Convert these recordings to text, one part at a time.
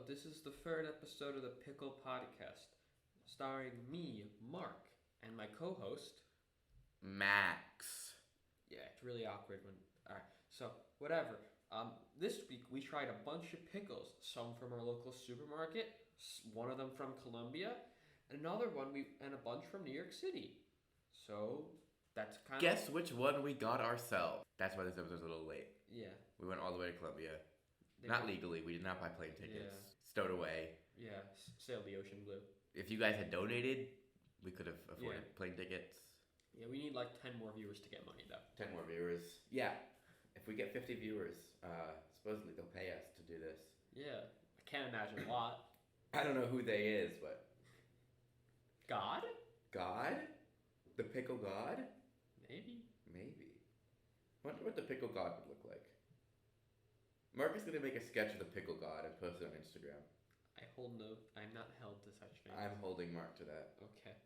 this is the third episode of the Pickle podcast, starring me, Mark, and my co-host, Max. Yeah, it's really awkward when... Alright, so, whatever. This week we tried a bunch of pickles, some from our local supermarket, one of them from Colombia, another one and a bunch from New York City. So, that's kind Guess which one we got ourselves. That's why this episode's a little late. Yeah. We went all the way to Colombia. Not legally. We did not buy plane tickets. Yeah. Stowed away. Yeah, sailed the ocean blue. If you guys had donated, we could have afforded plane tickets. Yeah, we need like 10 more viewers to get money though. 10 more viewers. Yeah. If we get 50 viewers, supposedly they'll pay us to do this. Yeah. I can't imagine a lot. I don't know who they is, but... God? God? The Pickle God? Maybe. Maybe. I wonder what the Pickle God would look like. Mark is going to make a sketch of the Pickle God and post it on Instagram. I'm not held to such things. I'm holding Mark to that. Okay.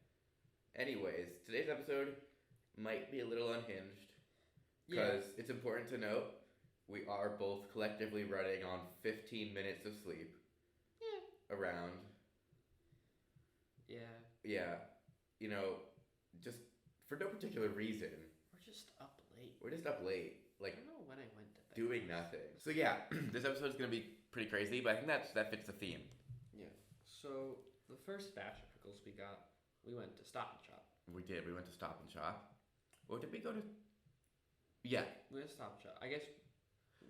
Anyways, today's episode might be a little unhinged. Because it's important to note, we are both collectively running on 15 minutes of sleep. Yeah. Around. Yeah. Yeah. You know, just for no particular reason. We're just up late. We're just up late. Like, I don't know when I went to bed. Doing nothing. So yeah, this episode's going to be pretty crazy, but I think that fits the theme. Yeah. So, the first batch of pickles we went to Stop and Shop. We did. We went to Stop and Shop. Or did we go to... Yeah. We went to Stop and Shop. I guess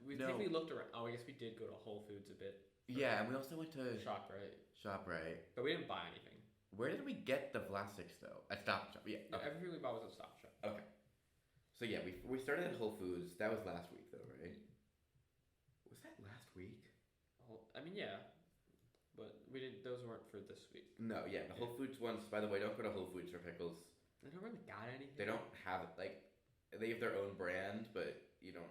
we looked around. Oh, I guess we did go to Whole Foods a bit. Yeah, and we also went to... ShopRite. But we didn't buy anything. Where did we get the Vlasics, though? At Stop and Shop. Yeah. No, everything we bought was at Stop and Shop. Okay. So yeah, we started at Whole Foods. That was last week, though, right? Was that last week? I mean, yeah. But those weren't for this week. No, yeah. The Whole Foods ones, by the way, don't go to Whole Foods for pickles. They don't really got anything. They don't have, like... They have their own brand, but you don't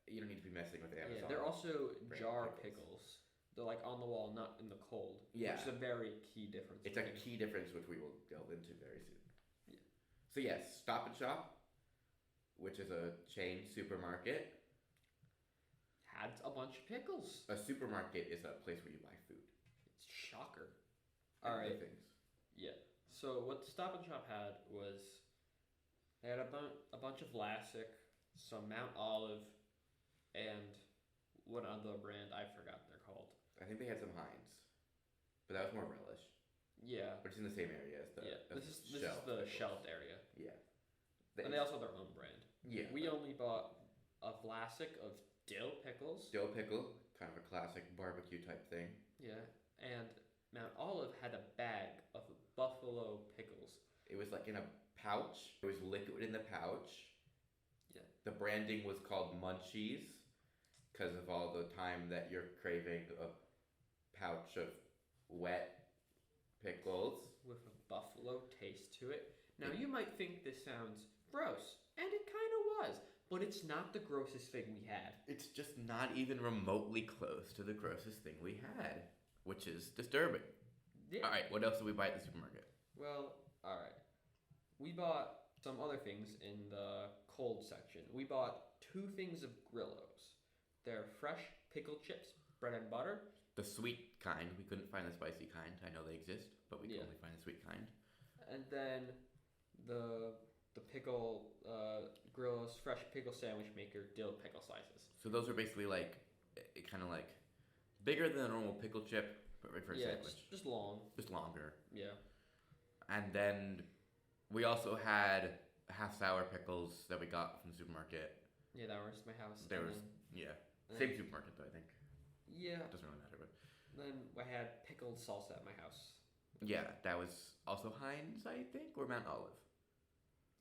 need to be messing with Amazon. Yeah, they're also jar pickles. They're like on the wall, not in the cold. Yeah. Which is a very key difference. It's a key difference, which we will delve into very soon. Yeah. So yes, Stop and Shop, which is a chain supermarket. Had a bunch of pickles. A supermarket is a place where you buy food. It's shocker. All right. Things. Yeah. So what Stop and Shop had was they had a bunch of Vlasic, some Mount Olive, and what other brand I forgot they're called. I think they had some Heinz, but that was more relish. Yeah. But it's in the same area as the This is the shelved area. Yeah. And they also have their own brand. Yeah. We only bought a Vlasic of dill pickles. Dill pickle, kind of a classic barbecue type thing. Yeah. And Mount Olive had a bag of buffalo pickles. It was like in a pouch. It was liquid in the pouch. Yeah. The branding was called Munchies because of all the time that you're craving a pouch of wet pickles. With a buffalo taste to it. Now, you might think this sounds gross, and it kind of was, but it's not the grossest thing we had. It's just not even remotely close to the grossest thing we had, which is disturbing. Yeah. All right, what else did we buy at the supermarket? Well, all right. We bought some other things in the cold section. We bought 2 things of Grillos. They're fresh pickled chips, bread and butter. The sweet kind. We couldn't find the spicy kind. I know they exist, but we could only find the sweet kind. And then the pickle Grillos fresh pickle sandwich maker dill pickle slices. So those are basically like kind of like bigger than a normal pickle chip, but for a sandwich. It's just long. Just longer. Yeah. And then we also had half sour pickles that we got from the supermarket. Yeah, that was my house. Same supermarket though, I think. Yeah. It doesn't really matter, but then I had pickled salsa at my house. Yeah, that was also Heinz, I think, or Mount Olive.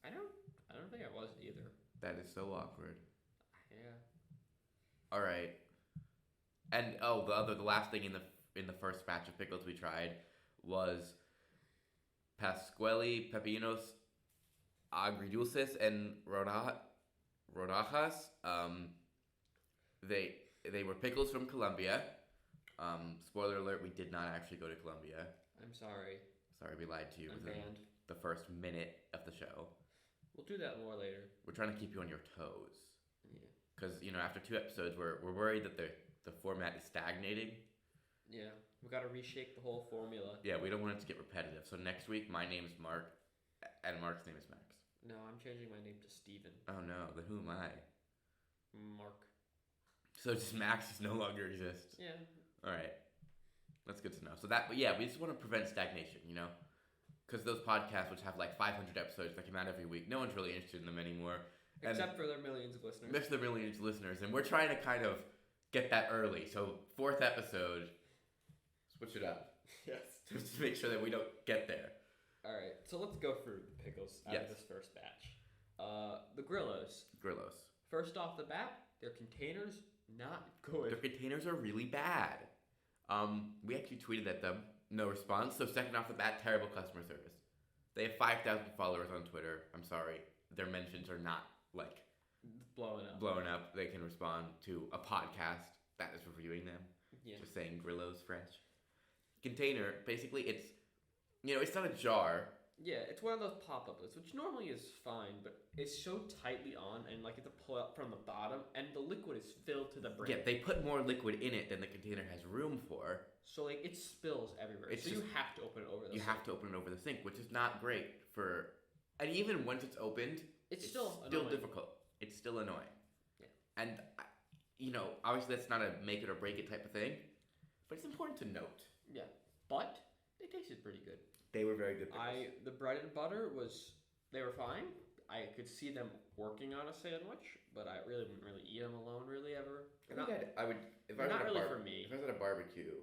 I don't think I was either. That is so awkward. Yeah. All right. And the last thing in the first batch of pickles we tried was Pascuali Pepinos Agridulces and Rodajas. They were pickles from Colombia. Spoiler alert, we did not actually go to Colombia. I'm sorry. Sorry, we lied to you within the first minute of the show. We'll do that more later. We're trying to keep you on your toes. Yeah. Because, after 2 episodes, we're worried that the format is stagnating. Yeah, we got to reshape the whole formula. Yeah, we don't want it to get repetitive. So next week, my name's Mark, and Mark's name is Max. No, I'm changing my name to Steven. Oh no, then who am I? Mark. So just Max just no longer exists. Yeah. All right, that's good to know. So that, but yeah, we just want to prevent stagnation, you know, because those podcasts which have like 500 episodes that come out every week, no one's really interested in them anymore. Except for their millions of listeners. Except for their millions of listeners, and we're trying to kind of get that early. So 4th episode, switch it up. Yes. Just to make sure that we don't get there. All right, so let's go through the pickles out of this first batch. The Grillos. Grillos. First off the bat, their containers not good. Their containers are really bad. We actually tweeted at them, no response. So second off the bat, terrible customer service. They have 5,000 followers on Twitter. I'm sorry, their mentions are not like blowing up. They can respond to a podcast that is reviewing them. Yeah. Just saying Grillo's fresh. Container, basically, it's, you know, it's not a jar. Yeah, it's one of those pop-up lids, which normally is fine, but it's so tightly on, and like you have to pull up from the bottom, and the liquid is filled to the brim. Yeah, they put more liquid in it than the container has room for. So like it spills everywhere. So you have to open it over the sink. You have to open it over the sink, which is not great for. And even once it's opened, it's still difficult. It's still annoying. Yeah. And you know, obviously that's not a make it or break it type of thing, but it's important to note. Yeah, but they tasted pretty good. They were very good pickles. The bread and butter they were fine. I could see them working on a sandwich, but I really wouldn't really eat them alone, really ever. I would if I was not at really for me. If I was at a barbecue,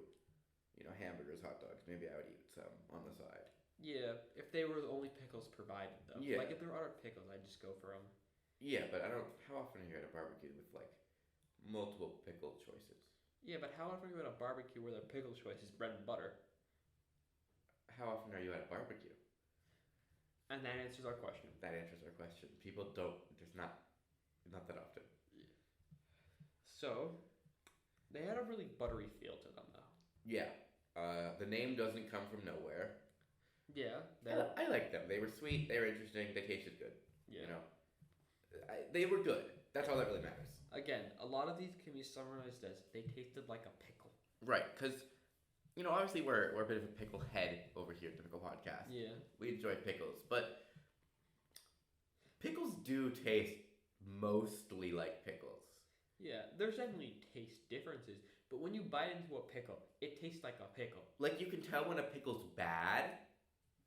you know, hamburgers, hot dogs, maybe I would eat some on the side. Yeah, if they were the only pickles provided, though. Yeah. Like if there were other pickles, I'd just go for them. Yeah, but I don't. How often are you at a barbecue with like multiple pickle choices? Yeah, but how often are you at a barbecue where the pickle choice is bread and butter? How often are you at a barbecue? And that answers our question. That answers our question. People don't. There's not that often. Yeah. So, they had a really buttery feel to them, though. Yeah. The name doesn't come from nowhere. Yeah. I like them. They were sweet. They were interesting. They tasted good. Yeah. You know, they were good. That's all that really matters. Again, a lot of these can be summarized as they tasted like a pickle. Right, because you know, obviously we're a bit of a pickle head over here at the Pickle Podcast. Yeah. We enjoy pickles, but pickles do taste mostly like pickles. Yeah, there's definitely taste differences, but when you bite into a pickle, it tastes like a pickle. Like you can tell when a pickle's bad,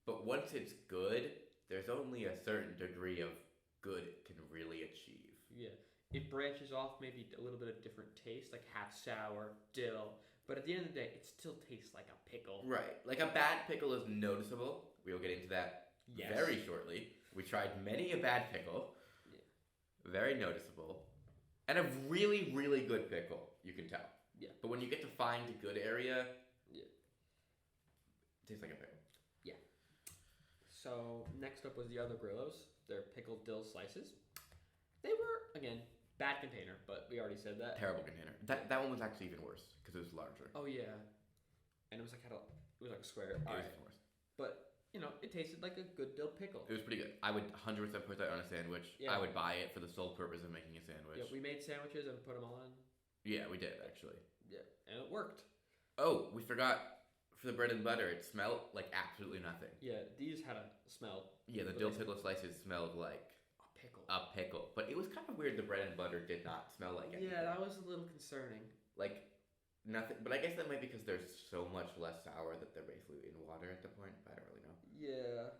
but once it's good, there's only a certain degree of good it can really achieve. Yeah. It branches off maybe a little bit of different taste, like half sour, dill. But at the end of the day, it still tastes like a pickle. Right. Like a bad pickle is noticeable. We'll get into that very shortly. We tried many a bad pickle. Yeah. Very noticeable. And a really, really good pickle, you can tell. Yeah. But when you get to find a good area, yeah, it tastes like a pickle. Yeah. So next up was the other Grillos. Their pickled dill slices. They were, again, bad container, but we already said that. Terrible container. That one was actually even worse because it was larger. Oh yeah, and it was like it was like a square. It was worse. But you know, it tasted like a good dill pickle. It was pretty good. I would 100% put that on a sandwich. Yeah. I would buy it for the sole purpose of making a sandwich. Yeah, we made sandwiches and put them all in. Yeah, we did actually. Yeah, and it worked. Oh, we forgot. For the bread and butter, it smelled like absolutely nothing. Yeah, these had a smell. Yeah, the dill pickle slices smelled like a pickle. But it was kind of weird the bread and butter did not smell like anything. Yeah, that was a little concerning. Like, nothing. But I guess that might be because there's so much less sour that they're basically in water at the point. I don't really know. Yeah.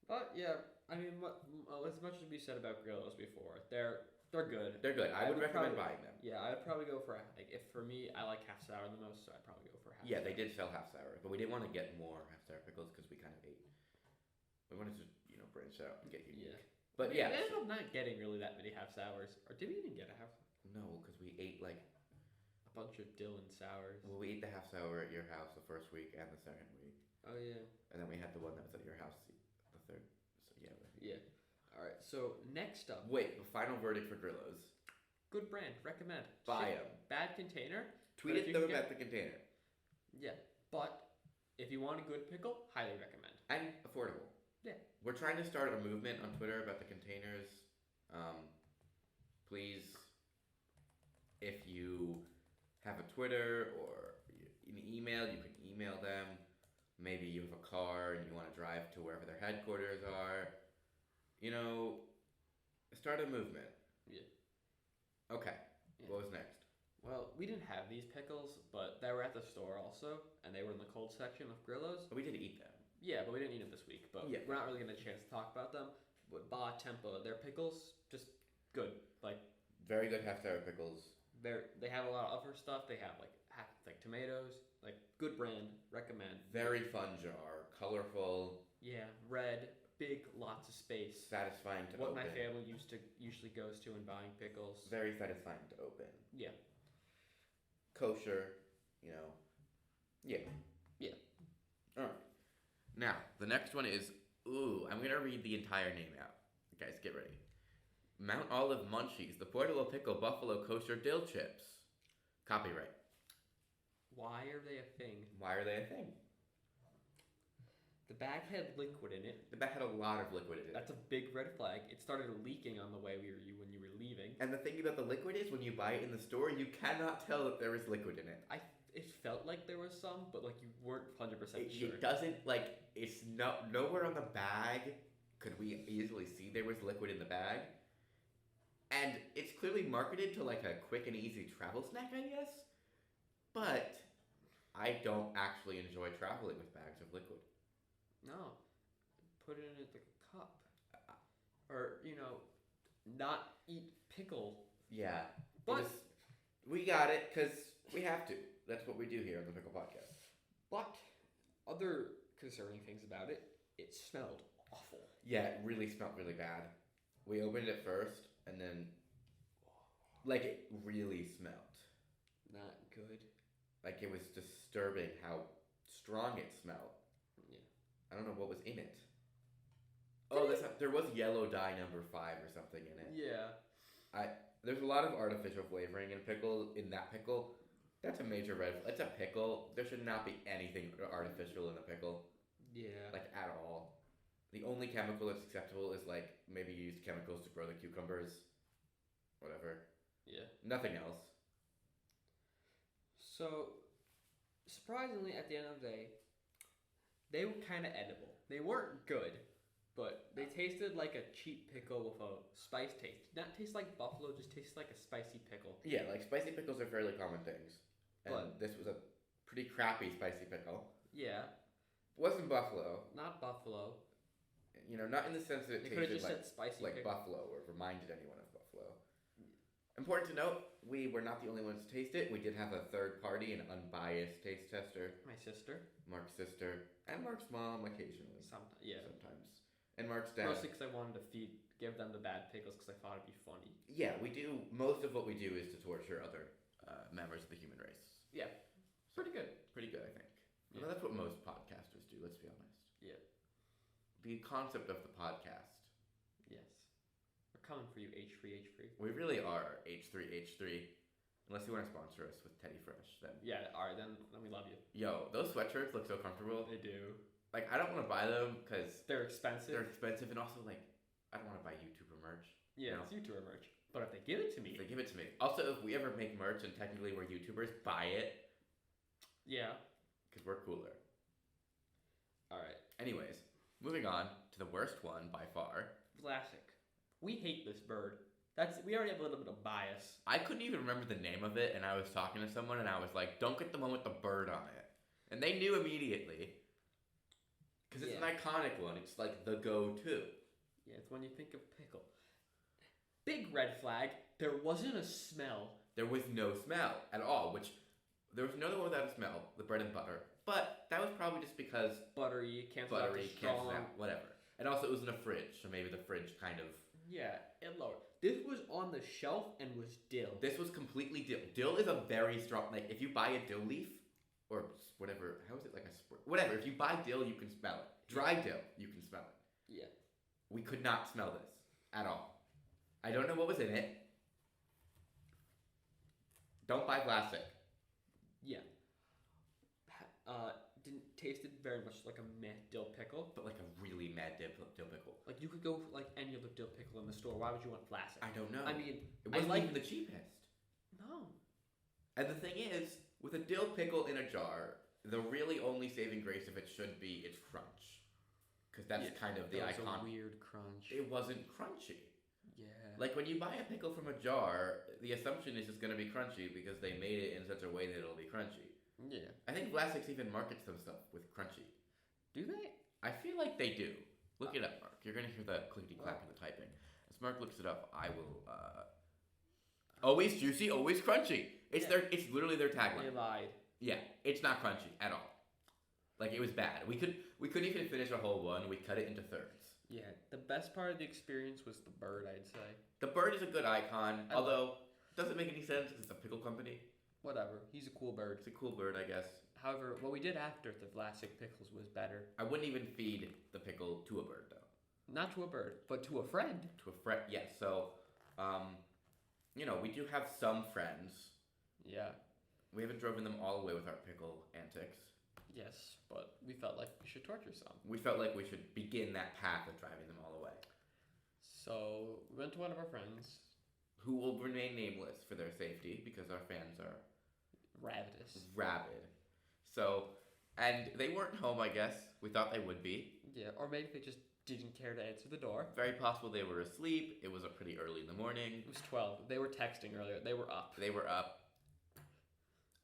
But, yeah, I mean, as much as we said about Grillos before, they're good. They're good. I would recommend buying them. Yeah, I'd probably go for, if for me, I like half sour the most, so I'd probably go for half sour. Yeah, they did sell half sour. But we didn't want to get more half sour pickles because we kind of ate. We wanted to, branch out and get unique. Yeah. But we ended up not getting really that many half sours. Or did we even get a half? No, because we ate like a bunch of dill and sours. Well, we ate the half sour at your house the first week and the second week. Oh yeah. And then we had the one that was at your house the third. So yeah. Yeah. All right. So next up. Wait, the final verdict for Grillos. Good brand. Recommend. Buy them. Bad container. Tweet at them about the container. Yeah, but if you want a good pickle, highly recommend. And affordable. Yeah. We're trying to start a movement on Twitter about the containers. Please, if you have a Twitter or email, you can email them. Maybe you have a car and you want to drive to wherever their headquarters are. Start a movement. Yeah. Okay. Yeah. What was next? Well, we didn't have these pickles, but they were at the store also, and they were in the cold section of Grillo's. We did eat them. Yeah, but we didn't eat them this week. But Yeah. we're not really getting a chance to talk about them. But Ba Tempa, their pickles, just good. Like Very good half sour pickles. they have a lot of other stuff. They have like tomatoes, like good brand. Recommend. Very fun jar, colorful. Yeah, red, big, lots of space. Satisfying to What open. my family usually goes to in buying pickles. Very satisfying to open. Yeah. Kosher, Yeah. Yeah. Alright. Now, the next one is, I'm going to read the entire name out. Guys, get ready. Mount Olive Munchies, the portable pickle buffalo kosher dill chips. Copyright. Why are they a thing? Why are they a thing? The bag had liquid in it. The bag had a lot of liquid in it. That's a big red flag. It started leaking on the way when you were leaving. And the thing about the liquid is, when you buy it in the store, you cannot tell that there is liquid in it. It felt like there was some, but you weren't 100% sure. It doesn't, it's nowhere on the bag could we easily see there was liquid in the bag. And it's clearly marketed to a quick and easy travel snack, I guess. But I don't actually enjoy traveling with bags of liquid. No. Put it in a cup. Or, not eat pickle. Yeah. But we got it, because we have to. That's what we do here on the Pickle Podcast. But other concerning things about it, it smelled awful. Yeah, it really smelled really bad. We opened it first, and then, it really smelled. Not good. It was disturbing how strong it smelled. Yeah. I don't know what was in it. There was yellow dye number 5 or something in it. Yeah. There's a lot of artificial flavoring in that pickle. That's a major red flag. It's a pickle. There should not be anything artificial in a pickle. Yeah. At all. The only chemical that's acceptable is maybe you use chemicals to grow the cucumbers. Whatever. Yeah. Nothing else. So, surprisingly, at the end of the day, they were kind of edible. They weren't good, but they tasted like a cheap pickle with a spice taste. Did not taste like buffalo, just tasted like a spicy pickle. Yeah, spicy pickles are fairly common things. And this was a pretty crappy spicy pickle. Yeah. Wasn't buffalo. Not buffalo. Not in the sense that it They could have tasted just said spicy pickle. buffalo or reminded anyone of buffalo. Important to note, we were not the only ones to taste it. We did have a third party, an unbiased taste tester. My sister. Mark's sister. And Mark's mom occasionally. Sometimes, yeah. Sometimes. And Mark's dad. Mostly because I wanted to give them the bad pickles because I thought it'd be funny. Yeah, we do. Most of what we do is to torture other members of the human race. Yeah. Pretty good. Pretty good, I think. Yeah. Well, that's what most podcasters do, let's be honest. Yeah. The concept of the podcast. Yes. We're coming for you, H3. We really are H3. Unless you want to sponsor us with Teddy Fresh, then. Yeah, alright, then we love you. Yo, those sweatshirts look so comfortable. They do. I don't want to buy them because they're expensive. And also, I don't want to buy YouTuber merch. Yeah, it's YouTuber merch. But if they give it to me. Also, if we ever make merch and technically we're YouTubers, buy it. Yeah. Because we're cooler. Alright. Anyways, moving on to the worst one by far. Vlasic. We hate this bird. We already have a little bit of bias. I couldn't even remember the name of it, and I was talking to someone, and I was like, don't get the one with the bird on it. And they knew immediately. Because it's an iconic one. It's the go-to. Yeah, it's when you think of pickle. Big red flag. There wasn't a smell. There was no smell at all, there was another one without a smell, the bread and butter. But that was probably just because... Buttery, cancels out. Whatever. And also it was in a fridge, so maybe the fridge kind of... Yeah, it lowered. This was on the shelf and was dill. This was completely dill. Dill is a very strong... if you buy a dill leaf, or whatever, how is it whatever, if you buy dill, you can smell it. Dry dill, you can smell it. Yeah. We could not smell this at all. I don't know what was in it. Don't buy Vlasic. Yeah. Tasted very much like a meh dill pickle. But a really mad dill pickle. You could go for any other dill pickle in the store. Why would you want Vlasic? I don't know. I mean, it wasn't even the cheapest. No. And the thing is, With a dill pickle in a jar, the really only saving grace of it should be its crunch. Because that's kind of the That was icon. a weird crunch. It wasn't crunchy. Yeah. Like when you buy a pickle from a jar, the assumption is it's going to be crunchy because they made it in such a way that it'll be crunchy. Yeah. I think Vlasics even markets them stuff with crunchy. Do they? I feel like they do. Look it up, Mark. You're going to hear the clickety clack of the typing. As Mark looks it up, I will. Always juicy, always crunchy. It's It's literally their tagline. They lied. Yeah, it's not crunchy at all. Like it was bad. We couldn't even finish a whole one. We cut it into thirds. Yeah, the best part of the experience was the bird, I'd say. The bird is a good icon, although it doesn't make any sense because it's a pickle company. Whatever, he's a cool bird. It's a cool bird, I guess. However, what we did after the Vlasic pickles was better. I wouldn't even feed the pickle to a bird, though. Not to a bird, but to a friend. To a friend, yes. So, we do have some friends. Yeah. We haven't driven them all the way with our pickle antics. Yes, but we felt like we should torture some. We felt like we should begin that path of driving them all away. So, we went to one of our friends. Who will remain nameless for their safety because our fans are rabid. So, and they weren't home, I guess. We thought they would be. Yeah, or maybe they just didn't care to answer the door. Very possible they were asleep. It was pretty early in the morning. It was 12. They were texting earlier. They were up.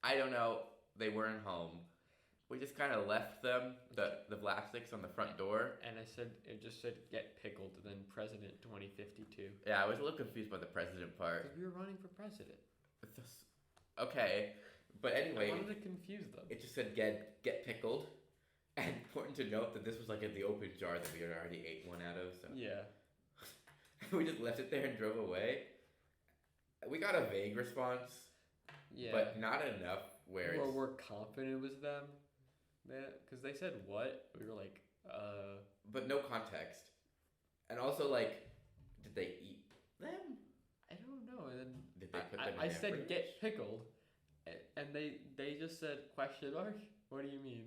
I don't know. They weren't home. We just kind of left them, the Vlasics on the front door. And it just said, get pickled, and then President 2052. Yeah, I was a little confused by the president part. Because we were running for president. Okay, but anyway. I wanted to confuse them. It just said, get pickled. And important to note that this was like in the open jar that we had already ate one out of. So. Yeah. We just left it there and drove away. We got a vague response. Yeah. But not enough where we're confident it was them. Because they said what? We were like, But no context. And also, like, did they eat them? I don't know. And then did they put them in I their said fridge? get pickled. And they just said question mark? What do you mean?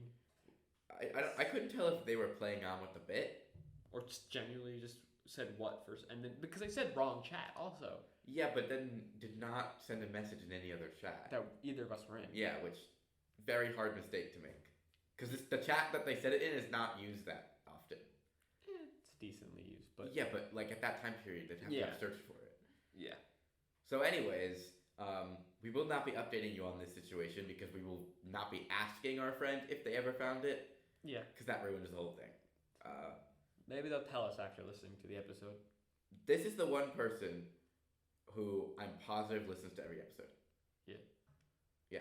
I couldn't tell if they were playing on with the bit. Or just genuinely just said what first. And then, because they said wrong chat also. Yeah, but then did not send a message in any other chat. That either of us were in. Yeah, which, very hard mistake to make. Because the chat that they said it in is not used that often. It's decently used, but... Yeah, but like at that time period, they'd have to search for it. Yeah. So anyways, we will not be updating you on this situation because we will not be asking our friend if they ever found it. Yeah. Because that ruins the whole thing. Maybe they'll tell us after listening to the episode. This is the one person who I'm positive listens to every episode. Yeah. Yeah.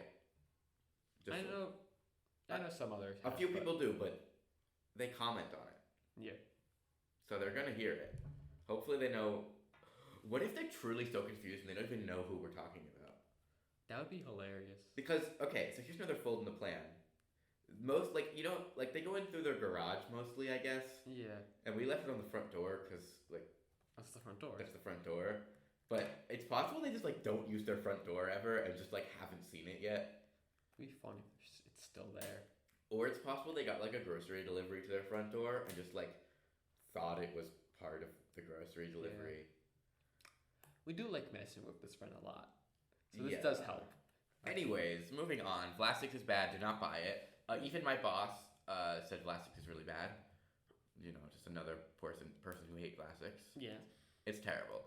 I know some others. A few people do, but they comment on it. Yeah. So they're gonna hear it. Hopefully they know. What if they're truly so confused and they don't even know who we're talking about? That would be hilarious. Because, okay, so here's another fold in the plan. Most, they go in through their garage mostly, I guess. Yeah. And we left it on the front door because, That's the front door. That's the front door. But it's possible they just, don't use their front door ever and just, haven't seen it yet. It'd be funny if it's still there. Or it's possible they got, a grocery delivery to their front door and just, thought it was part of the grocery delivery. Yeah. We do like messing with this friend a lot. So this does help. Anyways, moving on. Vlasics is bad. Do not buy it. Even my boss said Vlasics is really bad. Just another person who hates Vlasics. Yeah. It's terrible.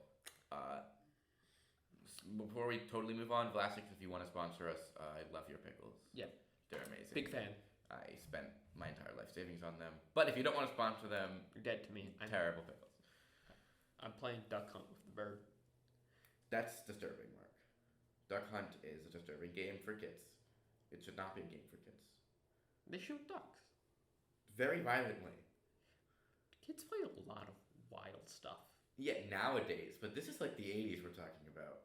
Before we totally move on, Vlasics, if you want to sponsor us, I love your pickles. Yeah. They're amazing. Big fan. I spent my entire life savings on them. But if you don't want to sponsor them, You're dead to me. terrible pickles. I'm playing Duck Hunt with the bird. That's disturbing, Mark. Duck Hunt is a disturbing game for kids. It should not be a game for kids. They shoot ducks. Very violently. Kids play a lot of wild stuff. Yeah, nowadays. But this is the 80s we're talking about.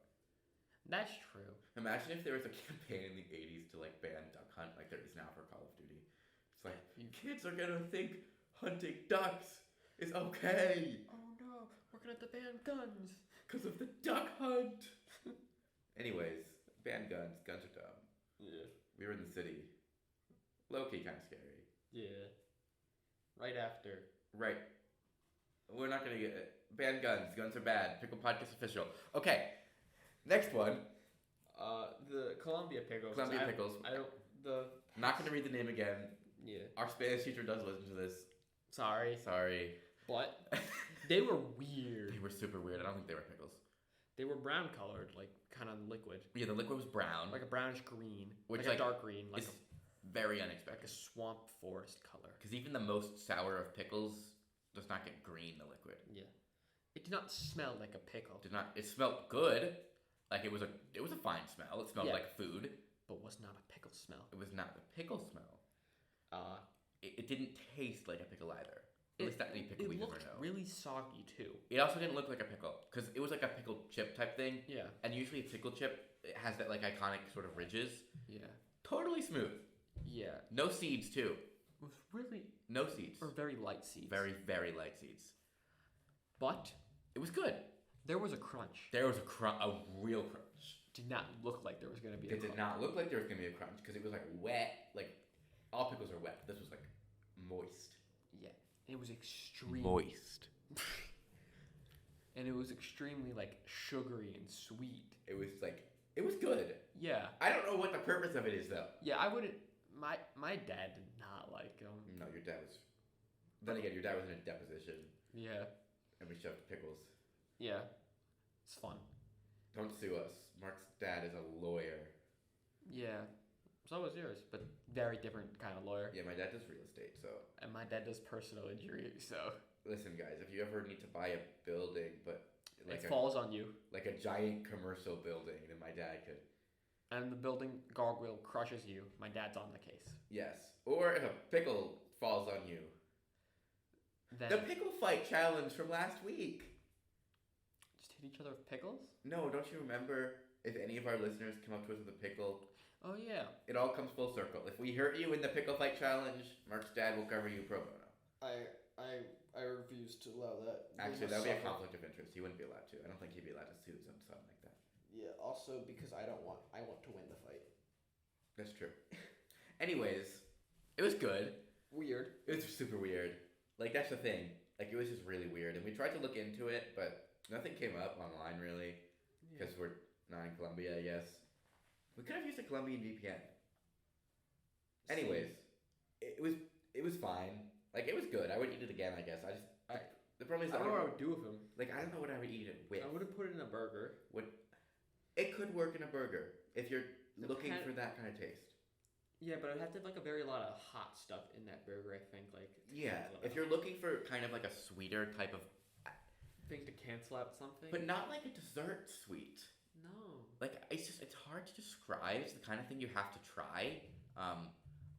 That's true. Imagine if there was a campaign in the 80s to ban Duck Hunt like there is now for Call of Duty. It's kids are gonna think hunting ducks is okay. Oh no, we're gonna have to ban guns. Because of the Duck Hunt. Anyways, ban guns. Guns are dumb. Yeah. We were in the city. Low-key kind of scary. Yeah. Right after. Right. We're not gonna get it. Ban guns. Guns are bad. Pickle Podcast official. Okay. Next one. The Columbia pickles. Columbia pickles. I don't. The. Not gonna read the name again. Yeah. Our Spanish teacher does listen to this. Sorry. But they were weird. They were super weird. I don't think they were pickles. They were brown colored, like kind of liquid. Yeah, the liquid was brown. Like a brownish green. Which like a dark green. Like is very like unexpected. a swamp forest color. Because even the most sour of pickles does not get green, the liquid. Yeah. It did not smell like a pickle. It smelled good. Like it was a fine smell. It smelled like food. But was not a pickle smell. It was not a pickle smell. It didn't taste like a pickle either. At least not any pickle we ever know. It looked really soggy too. It also didn't look like a pickle because it was like a pickled chip type thing. Yeah. And usually a pickle chip it has that like iconic sort of ridges. Yeah. Totally smooth. Yeah. No seeds too. It was really no seeds. Or very light seeds. Very, very light seeds. But it was good. There was a crunch. There was a real crunch. Did not look like there was going to be a crunch. It did not look like there was going to be a crunch because it was like wet. Like all pickles are wet. This was like moist. Yeah. It was extremely moist. And it was extremely like sugary and sweet. It was good. Yeah. I don't know what the purpose of it is though. Yeah, I wouldn't. My dad did not like them. No, your dad was. Then again, your dad was in a deposition. Yeah. And we shoved pickles. Yeah. It's fun. Don't sue us. Mark's dad is a lawyer. Yeah. So was yours, but very different kind of lawyer. Yeah, my dad does real estate, so. And my dad does personal injury, so. Listen, guys, if you ever need to buy a building, but like it falls on you, like a giant commercial building, then my dad could. And the building gargoyle crushes you. My dad's on the case. Yes, or if a pickle falls on you. Then the pickle fight challenge from last week. Just hit each other with pickles? No, don't you remember? If any of our listeners come up to us with a pickle. Oh yeah. It all comes full circle. If we hurt you in the pickle fight challenge, Mark's dad will cover you pro bono. I refuse to allow that. Actually, that would be a conflict of interest. He wouldn't be allowed to. I don't think he'd be allowed to sue his own son like that. Yeah. Also, because I want to win the fight. That's true. Anyways, it was good. Weird. It was super weird. Like that's the thing. Like it was just really weird, and we tried to look into it, but nothing came up online really, because we're not in Colombia, I guess. We could have used a Colombian VPN. Anyways, it was fine. Like it was good. I would eat it again, I guess. The problem is I don't know what I would do with them. Like I don't know what I would eat it with. I would have put it in a burger. It could work in a burger if you're looking for that kind of taste. Yeah, but I'd have to have like a very lot of hot stuff in that burger, I think. Like if you're looking for kind of like a sweeter type of thing to cancel out something. But not like a dessert sweet. No. Like it's hard to describe. It's the kind of thing you have to try.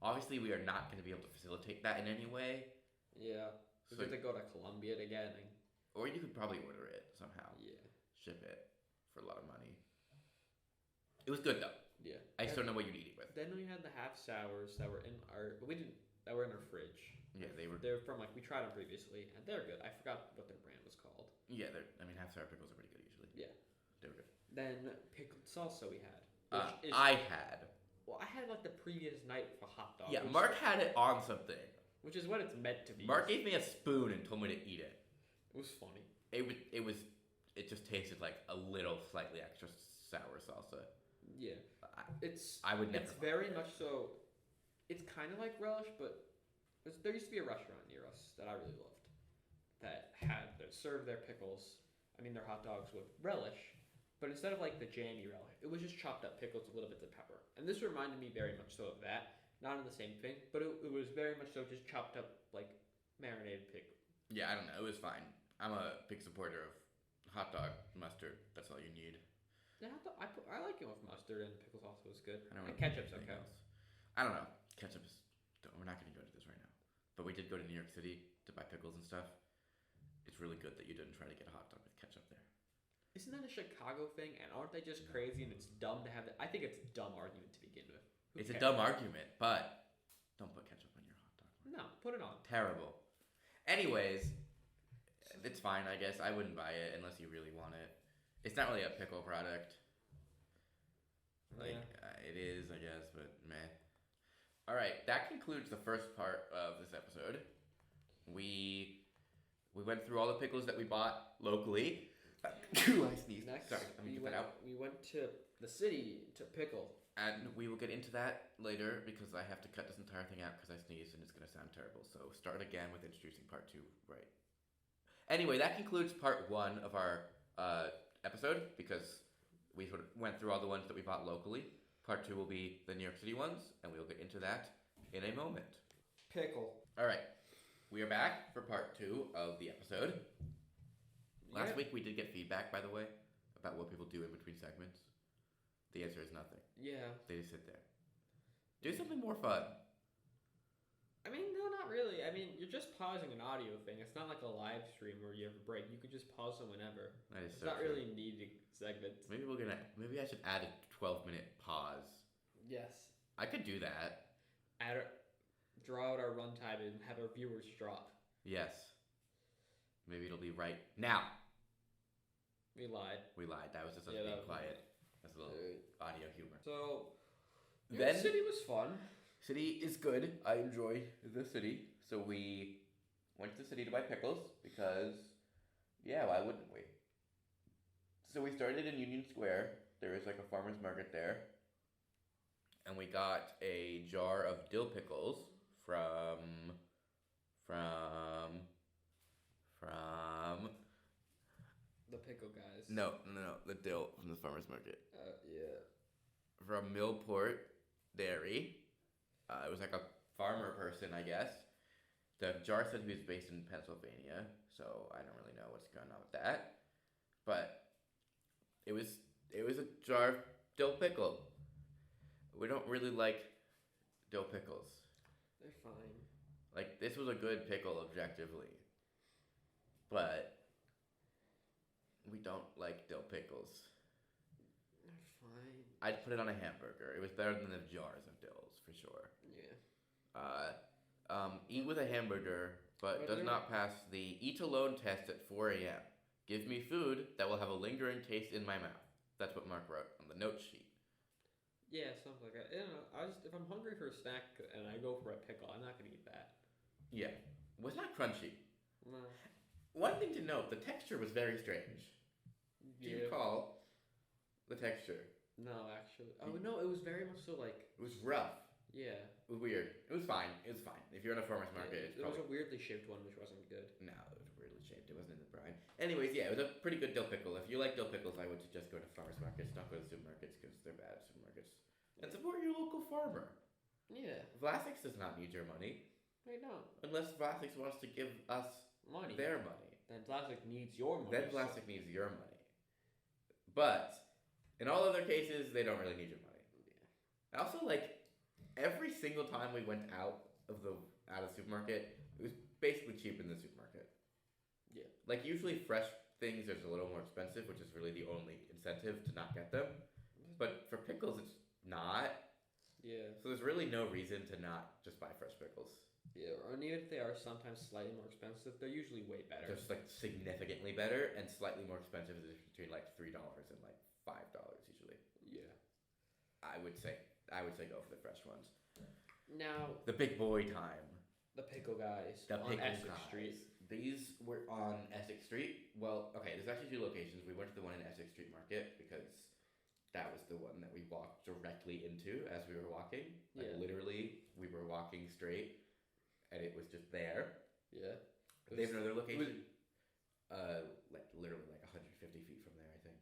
Obviously we are not going to be able to facilitate that in any way. Yeah. We have to go to Colombia to get it. Or you could probably order it somehow. Yeah. Ship it for a lot of money. It was good though. Yeah. I just don't know what you'd eat it with. Then we had the half sours that were in our that were in our fridge. Yeah, They're from we tried them previously and they're good. I forgot what their brand was called. Yeah, half sour pickles are pretty good usually. Yeah. They were good. Then pickled salsa we had. I had. Well, I had like the previous night for hot dog. Yeah, Mark had it on something. Which is what it's meant to be. Mark gave me a spoon and told me to eat it. It was funny. It just tasted like a little slightly extra sour salsa. Yeah. I would never. It's very much so. It's kind of like relish, but there used to be a restaurant near us that I really loved that served their pickles. I mean, their hot dogs with relish, but instead of like the jammy relish, it was just chopped up pickles with little bits of pepper. And this reminded me very much so of that. Not in the same thing, but it was very much so just chopped up like marinated pickle. Yeah, I don't know. It was fine. I'm a big supporter of hot dog mustard. That's all you need. Yeah, I like it with mustard, and pickles also is good. And ketchup's okay. I don't know. Ketchup is. We're not going to go into this right now. But we did go to New York City to buy pickles and stuff. It's really good that you didn't try to get a hot dog with ketchup there. Isn't that a Chicago thing? And aren't they just crazy? And it's dumb to have that. I think it's a dumb argument to begin with. It's a dumb argument, but don't put ketchup on your hot dog. No, put it on. Terrible. Anyways, it's fine, I guess. I wouldn't buy it unless you really want it. It's not really a pickle product. It is, I guess, but meh. All right, that concludes the first part of this episode. We went through all the pickles that we bought locally. I sneezed. Next, sorry, let me get that out. We went to the city to Pickle. And we will get into that later because I have to cut this entire thing out because I sneezed and it's going to sound terrible. So start again with introducing part 2, right? Anyway, that concludes part 1 of our episode because we sort of went through all the ones that we bought locally. Part 2 will be the New York City ones, and we'll get into that in a moment. Pickle. All right, we are back for part 2 of the episode. Last week we did get feedback, by the way, about what people do in between segments. The answer is nothing. Yeah. They just sit there. Do something more fun. I mean, no, not really. I mean, you're just pausing an audio thing. It's not like a live stream where you have a break. You could just pause them whenever. That is It's so not true. really needing segments. Maybe I should add a 12-minute pause. Yes. I could do that. Draw out our runtime and have our viewers drop. Yes. Maybe it'll be right now. We lied. We lied. That was just us Yeah, being that was quiet. That's a little audio humor. So, Then the city was fun. City is good. I enjoy the city. So we went to the city to buy pickles because, yeah, why wouldn't we? So we started in Union Square. There is like a farmer's market there. And we got a jar of dill pickles from The Pickle guys. no, the dill from the farmer's market. Yeah. From Millport Dairy. It was like a farmer person, I guess. The jar said he was based in Pennsylvania, so I don't really know what's going on with that. But it was a jar of dill pickle. We don't really like dill pickles. They're fine. Like, this was a good pickle objectively. But we don't like dill pickles. They're fine. I'd put it on a hamburger. It was better than the jars of dills, for sure. Yeah. Eat with a hamburger, but does not pass the eat alone test at 4 a.m. Give me food that will have a lingering taste in my mouth. That's what Mark wrote on the note sheet. Yeah, something like that. You know, if I'm hungry for a snack and I go for a pickle, I'm not gonna eat that. Yeah. Was not crunchy. No. One thing to note, the texture was very strange. Do you Yeah. recall the texture? No, actually. Oh no, it was very much so like. It was rough. Yeah. It was weird. It was fine. It was fine. If you're in a farmer's market, it's It was probably... a weirdly shaped one, which wasn't good. No, it was weirdly shaped. It wasn't in the brine. Anyways, yeah, it was a pretty good dill pickle. If you like dill pickles, I would suggest go to farmers markets, not go to supermarkets because they're bad supermarkets. And support your local farmer. Yeah. Vlasics does not need your money They don't. unless Vlasics wants to give us Money. their money. Then plastic needs your money. Then Vlasic needs your money. But in all other cases, they don't really need your money. Yeah. Also, like, every single time we went out of the supermarket, it was basically cheap in the supermarket. Yeah. Like, usually fresh things is a little more expensive, which is really the only incentive to not get them. But for pickles, it's not. Yeah. So there's really no reason to not just buy fresh pickles. Yeah. And even if they are sometimes slightly more expensive, they're usually way better. They're just, like, significantly better, and slightly more expensive is between, like, $3 and, like, $5 usually. Yeah. I would say go for the fresh ones. Now, The big boy time. the Pickle guys The on Pickle Essex guys. Street. These were on Essex Street. Well, okay, there's actually 2 locations. We went to the one in Essex Street Market because that was the one that we walked directly into as we were walking. Like, Yeah. literally, we were walking straight, and it was just there. Yeah. They have another location, like literally like 150 feet from there, I think.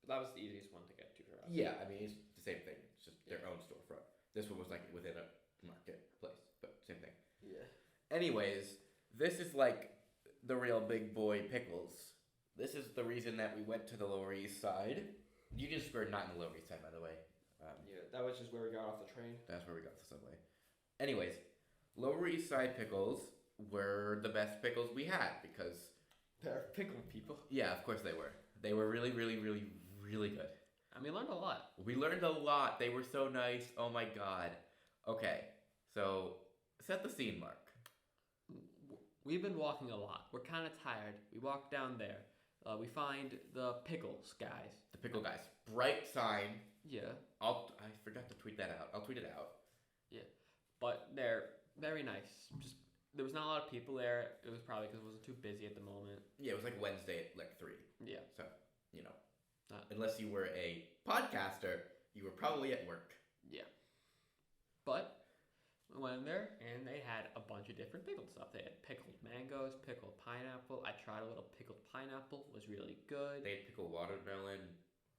But that was the easiest one to get to for us. Yeah, I mean, it's the same thing. It's just their own storefront. This one was like within a marketplace, but same thing. Yeah. Anyways, this is like the real big boy pickles. This is the reason that we went to the Lower East Side. Union Square, not in the Lower East Side, by the way. Yeah, that was just where we got off the train. That's where we got the subway. Anyways, Lower East Side pickles were the best pickles we had because... They're pickle people. Yeah, of course they were. They were really, really, really, really good. And we learned a lot. We learned a lot. They were so nice. Oh my god. Okay, so set the scene, Mark. We've been walking a lot. We're kind of tired. We walk down there. We find the Pickles guys. The pickle guys. Bright sign. Yeah. I forgot to tweet that out. I'll tweet it out. But they're very nice. Just there was not a lot of people there. It was probably because it wasn't too busy at the moment. Yeah, it was like Wednesday at like 3. Yeah. So, you know, Unless you were a podcaster, you were probably at work. Yeah. But we went in there and they had a bunch of different pickled stuff. They had pickled mangoes, pickled pineapple. I tried a little pickled pineapple. It was really good. They had pickled watermelon,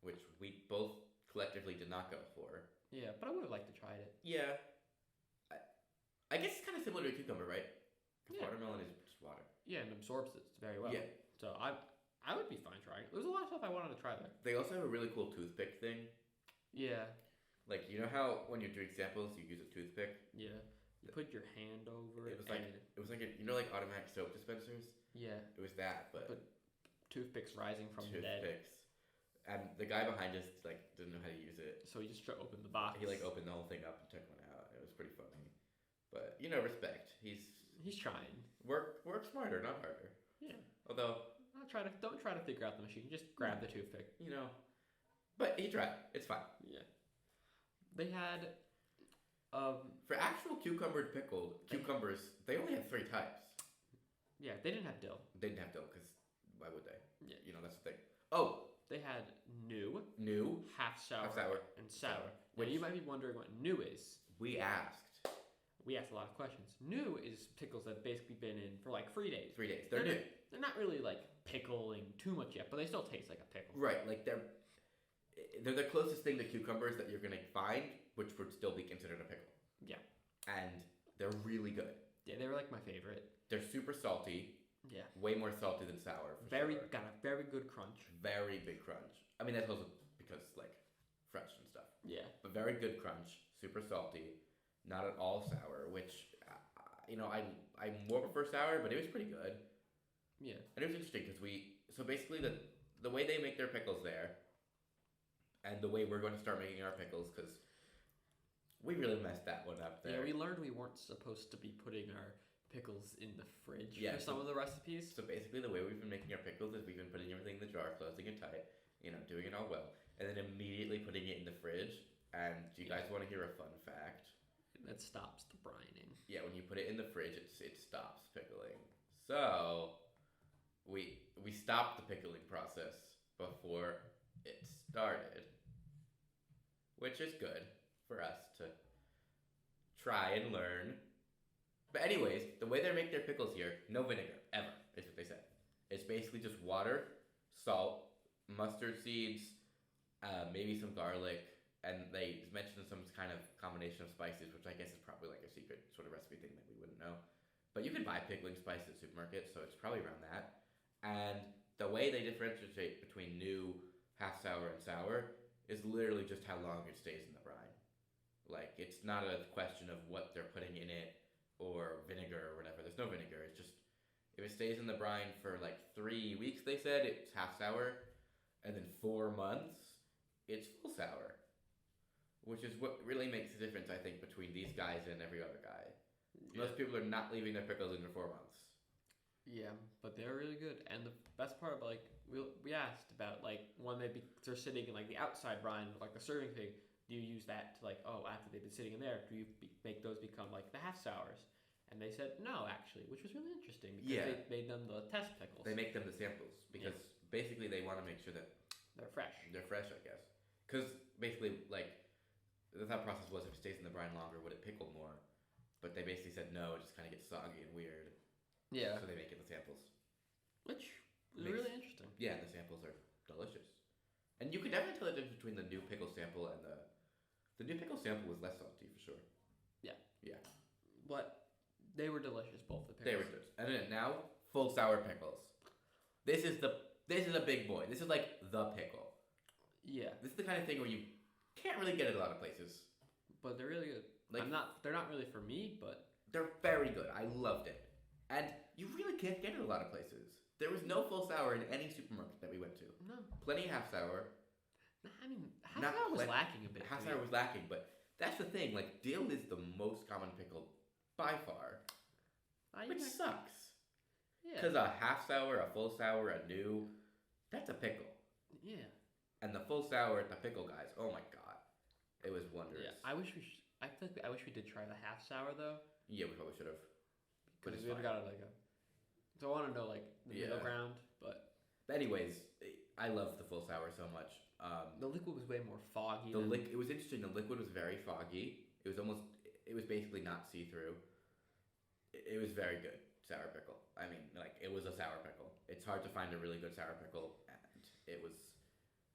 which we both collectively did not go for. Yeah, but I would have liked to try it. Yeah. I guess it's kind of similar to a cucumber, right? Yeah. Watermelon is just water. Yeah, and absorbs it very well. Yeah. So I would be fine trying it. There's a lot of stuff I wanted to try there. They also have a really cool toothpick thing. Yeah. Like, you know how when you're doing samples, you use a toothpick? Yeah. You put your hand over it. It was like a, you know, like automatic soap dispensers? Yeah. It was that, but toothpicks rising from the dead. Toothpicks. And the guy behind us, like, didn't know how to use it. So he just opened the box. He, like, opened the whole thing up and took one out. It was pretty funny. But, you know, respect. He's trying. Work smarter, not harder. Yeah. Although... Don't try to figure out the machine. Just grab the toothpick. You know. But he tried. It's fine. Yeah. They had... For actual cucumbers, they only had 3 types. Yeah, they didn't have dill. They didn't have dill, because why would they? Yeah. You know, that's the thing. Oh! They had new, half sour, and sour. Now, you might be wondering what new is. We asked a lot of questions. New is pickles that have basically been in for like 3 days. 3 days. They're new. They're not really like pickling too much yet, but they still taste like a pickle. Right, like they're the closest thing to cucumbers that you're gonna find, which would still be considered a pickle. Yeah. And they're really good. Yeah, they were like my favorite. They're super salty. Yeah. Way more salty than sour. Got a very good crunch. Very big crunch. I mean, that's also because like fresh and stuff. Yeah. But very good crunch. Super salty. Not at all sour, which you know, I more prefer sour, but it was pretty good. Yeah. And it was interesting because so basically the way they make their pickles there, and the way we're going to start making our pickles, because we really messed that one up there. Yeah, we learned we weren't supposed to be putting our pickles in the fridge for some of the recipes. So basically the way we've been making our pickles is we've been putting everything in the jar, closing it tight, you know, doing it all well, and then immediately putting it in the fridge. And do you guys want to hear a fun fact? That stops the brining. Yeah, when you put it in the fridge, it stops pickling. So we stopped the pickling process before it started, which is good for us to try and learn. But anyways, the way they make their pickles here, no vinegar, ever, is what they said. It's basically just water, salt, mustard seeds, maybe some garlic, and they mentioned some kind of combination of spices, which I guess is probably like a secret sort of recipe thing that we wouldn't know. But you can buy pickling spice at supermarkets, so it's probably around that. And the way they differentiate between new, half sour, and sour is literally just how long it stays in the brine. Like, it's not a question of what they're putting in it or vinegar or whatever. There's no vinegar. It's just, if it stays in the brine for like 3 weeks, they said, it's half sour. And then 4 months, it's full sour. Which is what really makes the difference, I think, between these guys and every other guy. Yeah. Most people are not leaving their pickles in for 4 months. Yeah, but they're really good. And the best part, like, we asked about, like, when they're sitting in, like, the outside brine, like the serving thing, do you use that to, like, after they've been sitting in there, do you make those become, like, the half sours? And they said no, actually, which was really interesting because they made them the test pickles. They make them the samples because basically they want to make sure that they're fresh. They're fresh, I guess. Because basically, like, the thought process was if it stays in the brine longer, would it pickle more? But they basically said no, it just kind of gets soggy and weird. Yeah. So they make it the samples. Which is really interesting. Yeah, the samples are delicious. And you can definitely tell the difference between the new pickle sample and the new pickle sample was less salty for sure. Yeah. Yeah. But they were delicious, both the pickles. They were delicious. And then now, full sour pickles. This is a big boy. This is like the pickle. Yeah. This is the kind of thing where you can't really get it a lot of places. But they're really good. Like, they're not really for me, but they're very good. I loved it. And you really can't get it a lot of places. There was no full sour in any supermarket that we went to. No. Plenty half sour. I mean, half sour was lacking a bit. Half sour was lacking, but that's the thing. Like, dill is the most common pickle by far. Which sucks. Yeah. Because a half sour, a full sour, a new, that's a pickle. Yeah. And the full sour at the pickle guys, oh my god. It was wondrous. Yeah, I wish we did try the half sour though. Yeah, we probably should have. Because we've got so I want to know like the middle ground, but anyways, I love the full sour so much. The liquid was way more foggy. It was interesting. The liquid was very foggy. It was basically not see through. It was very good sour pickle. I mean, like it was a sour pickle. It's hard to find a really good sour pickle, and it was.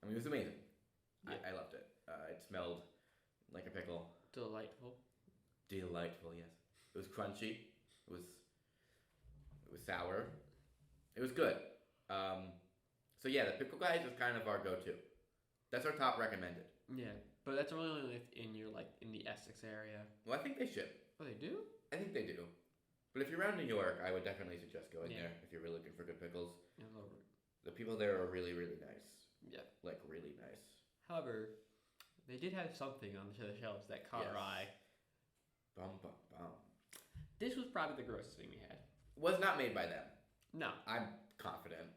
I mean, it was amazing. Yeah. I loved it. It smelled like a pickle. Delightful. Delightful, yes. It was crunchy. It was sour. It was good. So yeah, the Pickle Guys is kind of our go-to. That's our top recommended. Yeah, but that's only if in your in the Essex area. Well, I think they ship. Oh, they do? I think they do. But if you're around New York, I would definitely suggest going Yeah. there if you're really looking for good pickles. Yeah, The people there are really, really nice. yeah. Like, really nice. However, they did have something on the shelves that caught our Yes. eye. Bum, bum, bum. This was probably the grossest thing we had. Was not made by them. No. I'm confident.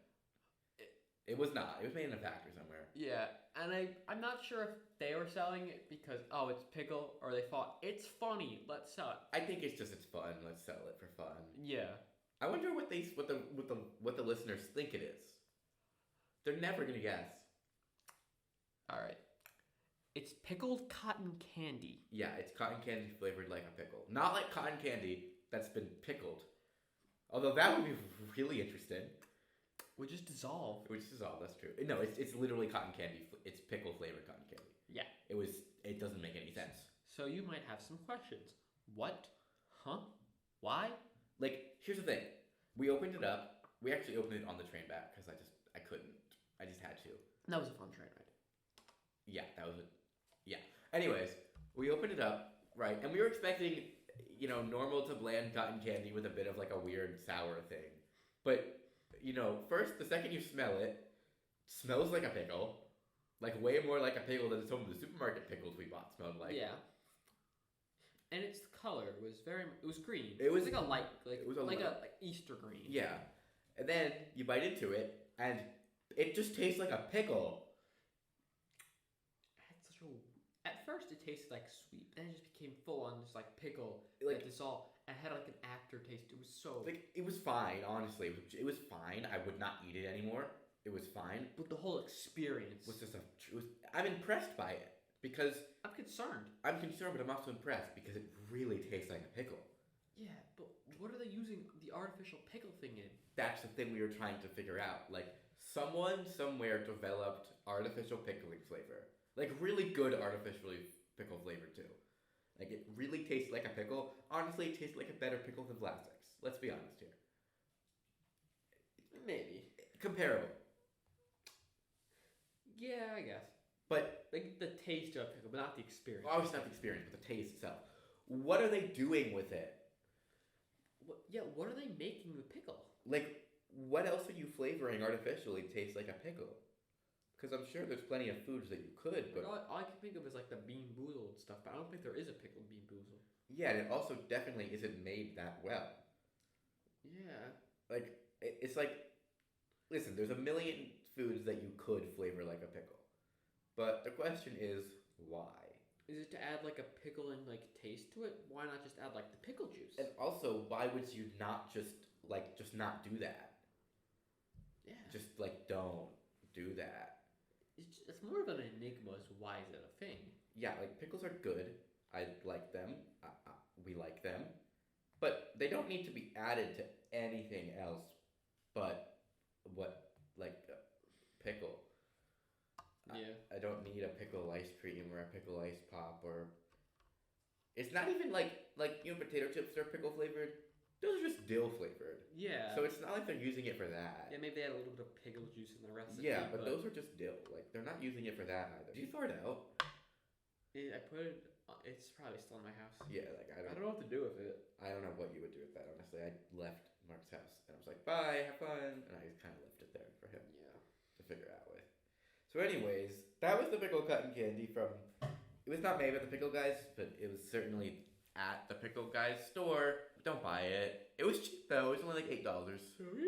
It was not. It was made in a factory somewhere. Yeah, and I'm not sure if they were selling it because, oh, it's pickle, or they thought, it's funny, let's sell it. I think it's fun. Let's sell it for fun. Yeah. I wonder what the listeners think it is. They're never gonna guess. Alright. It's pickled cotton candy. Yeah, it's cotton candy flavored like a pickle. Not like cotton candy that's been pickled. Although that would be really interesting. Would just dissolve. Which is all, that's true. No, it's literally cotton candy. It's pickle flavored cotton candy. Yeah. It doesn't make any sense. So you might have some questions. What? Huh? Why? Like, here's the thing. We opened it up. We actually opened it on the train back because I couldn't. I just had to. That was a fun train ride. Yeah, that was it. Yeah. Anyways, we opened it up, right? And we were expecting, normal to bland cotton candy with a bit of like a weird sour thing. But, first, the second you smell it, smells like a pickle. Like way more like a pickle than some of the supermarket pickles we bought smelled like. Yeah. And its color was it was green. It was like a light, it was a like light. like Easter green. Yeah. And then you bite into it, and it just tastes like a pickle. It had such a. At first, it tasted like sweet. Then it just became full on just like pickle. Like that dissolved. It had like an aftertaste. It was so. Like it was fine, honestly. It was fine. I would not eat it anymore. It was fine. But the whole experience Was just I'm impressed by it because I'm concerned. I'm concerned, but I'm also impressed because it really tastes like a pickle. Yeah, but what are they using the artificial pickle thing in? That's the thing we were trying to figure out. Like someone somewhere developed artificial pickling flavor, like really good artificially pickle flavor too. Like it really tastes like a pickle. Honestly, it tastes like a better pickle than plastics. Let's be honest here. Maybe. Comparable. Yeah, I guess. But Like the taste of pickle, but not the experience. obviously not the experience, but the taste itself. What are they doing with it? What are they making with pickle? Like, what else are you flavoring artificially to taste like a pickle? Because I'm sure there's plenty of foods that you could, but All I can think of is like the bean boozled stuff, but I don't think there is a pickled bean boozled. yeah, and it also definitely isn't made that well. Yeah. Like, it's like, listen, there's a million foods that you could flavor like a pickle, but the question is why? Is it to add like a pickle and like taste to it? Why not just add like the pickle juice? And also, why would you not just not do that? Yeah. Just like don't do that. It's more of an enigma as to why is it a thing. Yeah, like pickles are good. I like them. We like them, but they don't need to be added to anything else. But pickle. Yeah. I don't need a pickle ice cream or a pickle ice pop or. It's not even like potato chips are pickle flavored. Those are just dill flavored. Yeah. So it's not like they're using it for that. Yeah, maybe they add a little bit of pickle juice in the recipe. Yeah, but those are just dill. Like they're not using it for that either. Did you throw it out? I put it. It's probably still in my house. Yeah, like I I don't. don't know what to do with it. I don't know what you would do with that. Honestly, I left Mark's house and I was like, "Bye, have fun," and I just kind of left it there for him Yeah. to figure out with. So, anyways, that was the pickle cotton candy from. It was not made by the Pickle Guys, but it was certainly at the Pickle Guys store. Don't buy it. It was cheap though. It was only like $8. So we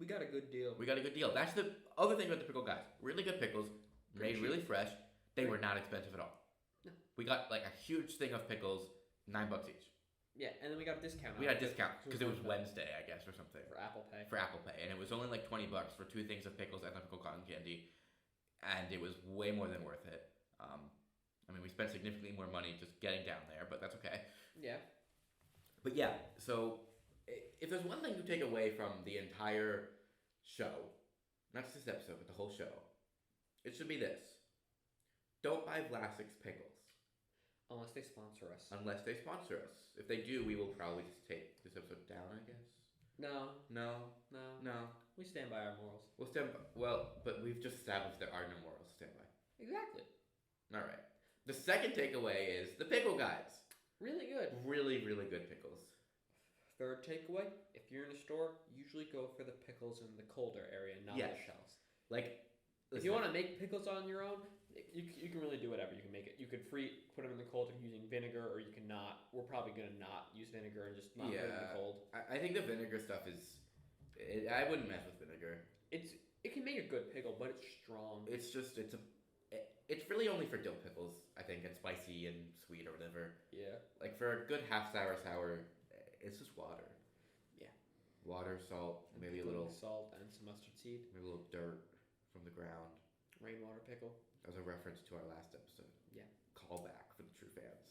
got a good deal. We got a good deal. That's the other thing about the Pickle Guys. Really good pickles, made really fresh. They were not expensive at all. No. We got like a huge thing of pickles, $9 each. Yeah, and then we got a discount. We on got a discount because it was Wednesday Wednesday, I guess, or something. for Apple Pay. For Apple Pay, and it was only like $20 for 2 things of pickles and pickle cotton candy, and it was way more than worth it. I mean, we spent significantly more money just getting down there, but that's okay. Yeah. But yeah, so if there's one thing to take away from the entire show, not just this episode, but the whole show, it should be this: don't buy Vlasic's pickles Unless they sponsor us. unless they sponsor us. If they do, we will probably just take this episode down, I guess. No, No, no. no. We stand by our morals. We'll stand by. Well, but we've just established there are no morals to stand by. Exactly. All right. The second takeaway is the pickle guys. Really good. Really, really good pickles. Third takeaway: if you're in a store, usually go for the pickles in the colder area, not Yes. the shelves. Like, If you want to make pickles on your own, you can really do whatever. You can make it. You could put them in the cold using vinegar, or you can not. We're probably gonna not use vinegar and just not put it in the Yeah. cold. I think the vinegar stuff is. I wouldn't mess with vinegar. It can make a good pickle, but it's strong. It's just it's really only for dill pickles, I think, and spicy and sweet or whatever. Yeah. Like for a good half sour, it's just water. Yeah. Water, salt, maybe a little salt and some mustard seed. maybe a little dirt from the ground. Rainwater pickle. As a reference to our last episode. Yeah. Callback for the true fans.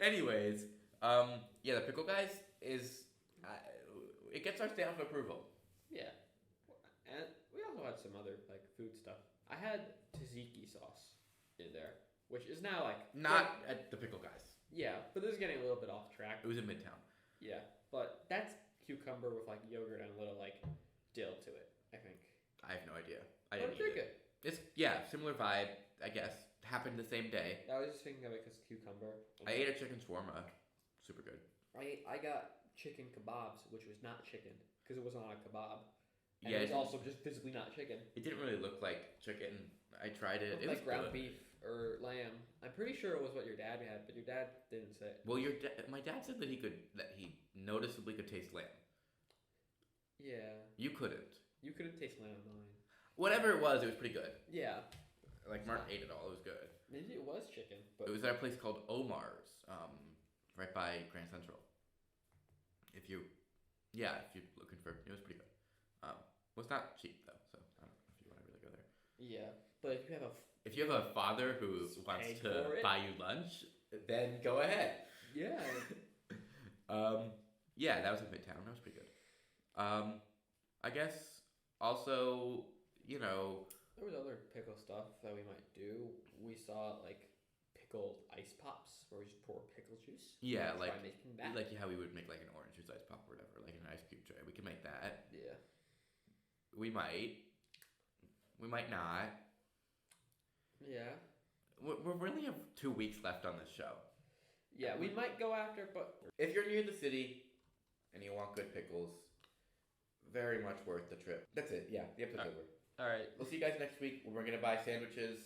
Anyways, yeah, the pickle guys is it gets our stamp of approval. Yeah. And we also had some other like food stuff. I had tzatziki sauce in there, which is now like Not at the pickle guys. yeah, but this is getting a little bit off track. It was in Midtown. Yeah, but that's cucumber with like yogurt and a little like dill to it. I think. I have no idea. I But didn't it's eat pretty it. good. It's similar vibe, I guess. Happened the same day. I was just thinking of it because cucumber. I ate a chicken shawarma. Super good. I got chicken kebabs, which was not chicken because it was on a kebab. And Yeah, it was also just physically not chicken. it didn't really look like chicken. I tried it. It It looked was like ground good. beef or lamb. I'm pretty sure it was what your dad had, but your dad didn't say. Well, my dad said that he noticeably could taste lamb. Yeah, You couldn't. you couldn't taste lamb on mine. Whatever it was good. Yeah, Like Mark ate it all. It was good. maybe it was chicken, but It was at a place called Omar's, right by Grand Central. If you're looking for, it was pretty good. Well, it's not cheap though, so I don't know if you want to really go there. yeah. But if you have a If you have a father who wants Paid to for it. buy you lunch, then go ahead. yeah, Yeah, that was in Midtown. That was pretty good. I guess also, there was other pickle stuff that we might do. We saw like pickled ice pops where we just pour pickle juice. yeah, Try like making that. like how we would make like an orange juice ice pop or whatever, like an ice cube tray. We can make that. Yeah. We might. We might not. Yeah. We really have 2 weeks left on this show. Yeah, we might go after, but If you're near the city and you want good pickles, very much worth the trip. That's it. Yeah, the episode's over. all right. We'll see you guys next week. We're going to buy sandwiches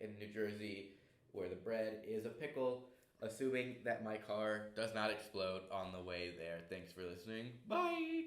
in New Jersey where the bread is a pickle, assuming that my car does not explode on the way there. Thanks for listening. Bye!